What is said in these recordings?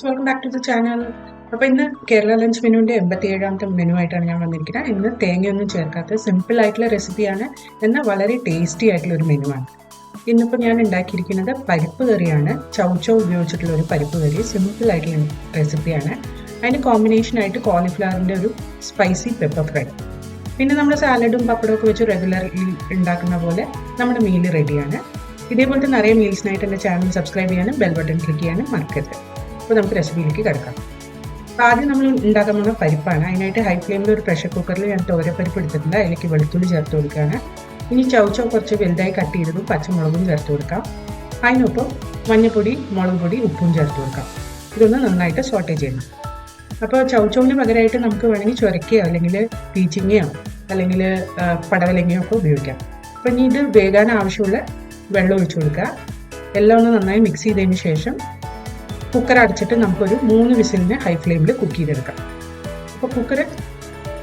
Welcome back to the channel. അപ്പോൾ ഇന്ന് Kerala lunch മെനുവിൻ്റെ 87ാമത്തെ മെനു ആയിട്ടാണ് ഞാൻ വന്നിരിക്കുന്നത്. ഇന്ന് തേങ്ങയൊന്നും ചേർക്കാത്ത സിമ്പിൾ ആയിട്ടുള്ള റെസിപ്പിയാണ്, എന്നാൽ വളരെ ടേസ്റ്റി ആയിട്ടുള്ള ഒരു മെനുവാണ്. ഇന്നിപ്പോൾ ഞാൻ ഉണ്ടാക്കിയിരിക്കുന്നത് പരിപ്പ് കറിയാണ്. ചൗ ഉപയോഗിച്ചിട്ടുള്ള ഒരു പരിപ്പ് കറി, സിമ്പിൾ ആയിട്ടുള്ള റെസിപ്പിയാണ്. അതിന് കോമ്പിനേഷനായിട്ട് കോളിഫ്ലവറിൻ്റെ ഒരു സ്പൈസി പെപ്പർ ഫ്രൈ. പിന്നെ നമ്മൾ സാലഡും പപ്പടമൊക്കെ വെച്ച് റെഗുലർലി ഉണ്ടാക്കുന്ന പോലെ നമ്മുടെ മീൽ റെഡിയാണ്. ഇതേപോലത്തെ നിറയെ മീൽസിനായിട്ട് എൻ്റെ ചാനൽ സബ്സ്ക്രൈബ് ചെയ്യാനും ബെൽ ബട്ടൺ ക്ലിക്ക് ചെയ്യാനും മറക്കരുത്. അപ്പോൾ നമുക്ക് റെസിപ്പിയിലേക്ക് കിടക്കാം. അപ്പോൾ ആദ്യം നമ്മൾ ഉണ്ടാക്കാൻ പോകുന്ന പരിപ്പാണ്. അതിനായിട്ട് ഹൈ ഫ്ലെയിമിൽ ഒരു പ്രഷർ കുക്കറിൽ ഞാൻ തോരപ്പരിപ്പ് എടുത്തിട്ടുണ്ട്. അതിലേക്ക് വെളുത്തുള്ളി ചേർത്ത് കൊടുക്കുകയാണ്. ഇനി ചൗ കുറച്ച് വലുതായി കട്ട് ചെയ്തതും പച്ചമുളകും ചേർത്ത് കൊടുക്കാം. അതിനൊപ്പം മഞ്ഞൾപ്പൊടി, മുളക് പൊടി, ഉപ്പും ചേർത്ത് കൊടുക്കാം. ഇതൊന്ന് നന്നായിട്ട് സോട്ടേ ചെയ്യണം. അപ്പോൾ ചൗവിന് പകരമായിട്ട് നമുക്ക് വേണമെങ്കിൽ ചുരക്കയോ അല്ലെങ്കിൽ പീച്ചിങ്ങയോ അല്ലെങ്കിൽ പടവലങ്ങയോ ഒക്കെ ഉപയോഗിക്കാം. അപ്പോൾ ഇനി ഇത് വേകാൻ ആവശ്യമുള്ള വെള്ളം ഒഴിച്ചു കൊടുക്കുക. എല്ലാം ഒന്ന് നന്നായി മിക്സ് ചെയ്തതിന് ശേഷം കുക്കർ അടച്ചിട്ട് നമുക്കൊരു 3 വിസിലിന് ഹൈ ഫ്ലെയിമിൽ കുക്ക് ചെയ്തെടുക്കാം. അപ്പോൾ കുക്കർ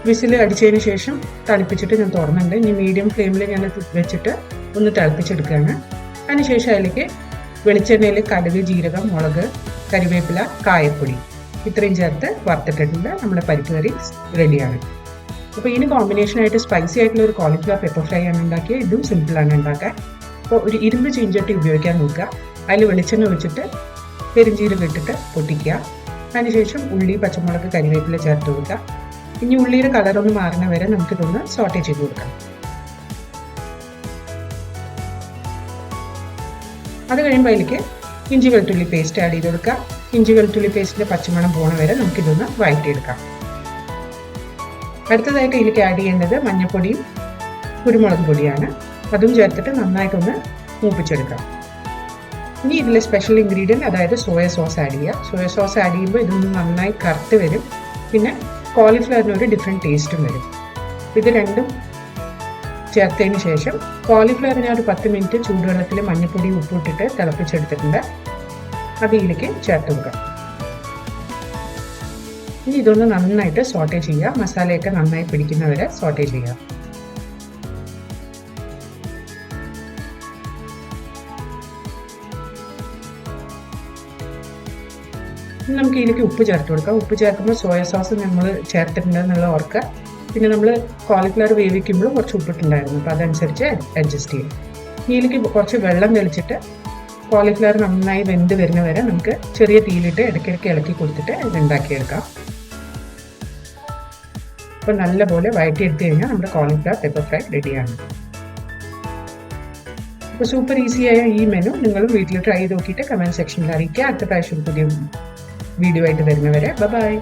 വിസിൽ അടിച്ചതിന് ശേഷം തണുപ്പിച്ചിട്ട് ഞാൻ തുറന്നുണ്ട്. ഇനി മീഡിയം ഫ്ലെയിമിൽ ഞാൻ വെച്ചിട്ട് ഒന്ന് തിളപ്പിച്ചെടുക്കുകയാണ്. അതിനുശേഷം അതിലേക്ക് വെളിച്ചെണ്ണയിൽ കടുക്, ജീരകം, മുളക്, കരിവേപ്പില, കായപ്പൊടി ഇത്രയും ചേർത്ത് വറുത്തിട്ടുണ്ട്. നമ്മുടെ പരിപ്പ് കറി റെഡിയാണ്. അപ്പോൾ ഇതിന് കോമ്പിനേഷനായിട്ട് സ്പൈസി ആയിട്ടുള്ള ഒരു കോളിഫ്ലവർ പെപ്പർ ഫ്രൈ ആണ് ഉണ്ടാക്കിയത്. ഇതും സിമ്പിളാണ് ഉണ്ടാക്കാൻ. അപ്പോൾ ഒരു ഇരുമ്പ് ചീഞ്ചട്ടി ഉപയോഗിക്കാൻ നോക്കുക. അതിൽ വെളിച്ചെണ്ണ ഒഴിച്ചിട്ട് പെരിഞ്ചീരകം ഇട്ടിട്ട് പൊട്ടിക്കുക. അതിനുശേഷം ഉള്ളി, പച്ചമുളക്, കരിവേപ്പില ചേർത്ത് കൊടുക്കുക. ഇനി ഉള്ളിയുടെ കളറൊന്ന് മാറുന്ന വരെ നമുക്കിതൊന്ന് സോട്ടേ ചെയ്ത് കൊടുക്കാം. അത് കഴിയുമ്പോൾ അതിലേക്ക് ഇഞ്ചി വെളുത്തുള്ളി പേസ്റ്റ് ആഡ് ചെയ്ത് കൊടുക്കുക. ഇഞ്ചി വെളുത്തുള്ളി പേസ്റ്റിൻ്റെ പച്ചമണം പോണ വരെ നമുക്കിതൊന്ന് വഴറ്റിയെടുക്കാം. അടുത്തതായിട്ട് ഇതിലേക്ക് ആഡ് ചെയ്യേണ്ടത് മഞ്ഞൾപ്പൊടിയും കുരുമുളക് പൊടിയാണ്. അതും ചേർത്തിട്ട് നന്നായിട്ടൊന്ന് മൂപ്പിച്ചെടുക്കാം. ഇനി ഇതിലെ സ്പെഷ്യൽ ഇൻഗ്രീഡിയൻറ്റ്, അതായത് സോയ സോസ് ആഡ് ചെയ്യുക. സോയ സോസ് ആഡ് ചെയ്യുമ്പോൾ ഇതൊന്ന് നന്നായി കറുത്ത് വരും. പിന്നെ കോളിഫ്ലവറിന് ഒരു ഡിഫറെൻറ്റ് ടേസ്റ്റും വരും. ഇത് രണ്ടും ചേർത്തതിന് ശേഷം കോളിഫ്ലവർ ഞാൻ ഒരു 10 മിനിറ്റ് ചൂടുവെള്ളത്തിൽ മഞ്ഞൾപ്പൊടി, ഉപ്പ് ഇട്ടിട്ട് തിളപ്പിച്ചെടുത്തിട്ടുണ്ട്. അത് ഇതിലേക്ക് ചേർത്ത് കൊടുക്കാം. ഇനി ഇതൊന്ന് നന്നായിട്ട് സോട്ടേ ചെയ്യുക. മസാലയൊക്കെ നന്നായി പിടിക്കുന്നവരെ സോട്ടേ ചെയ്യുക. നമുക്ക് ഇതിലേക്ക് ഉപ്പ് ചേർത്ത് കൊടുക്കാം. ഉപ്പ് ചേർക്കുമ്പോൾ സോയ സോസ് നമ്മൾ ചേർത്തിട്ടുണ്ടെന്നുള്ള ഓർക്കുക. പിന്നെ നമ്മൾ കോളിഫ്ലവർ വേവിക്കുമ്പോഴും കുറച്ച് ഉപ്പിട്ടുണ്ടായിരുന്നു. അപ്പോൾ അതനുസരിച്ച് അഡ്ജസ്റ്റ് ചെയ്യും. ഇതിലേക്ക് കുറച്ച് വെള്ളം തെളിച്ചിട്ട് കോളിഫ്ലവർ നന്നായി വെന്ത് വരുന്ന വരെ നമുക്ക് ചെറിയ തീയിലിട്ട് ഇടയ്ക്കിടയ്ക്ക് ഇളക്കി കൊടുത്തിട്ട് ഇത് ഉണ്ടാക്കിയെടുക്കാം. അപ്പോൾ നല്ലപോലെ വഴറ്റിയെടുത്ത് കഴിഞ്ഞാൽ നമ്മുടെ കോളിഫ്ലവർ പെപ്പർ ഫ്രൈ റെഡിയാണ്. അപ്പോൾ സൂപ്പർ ഈസിയായ ഈ മെനു നിങ്ങളും വീട്ടിൽ ട്രൈ ചെയ്ത് നോക്കിയിട്ട് കമൻറ്റ് സെക്ഷനിൽ അറിയിക്കുക. അടുത്ത പ്രാവശ്യം പുതിയ വീഡിയോ ആയിട്ട് വരുന്നവരെ ബൈ.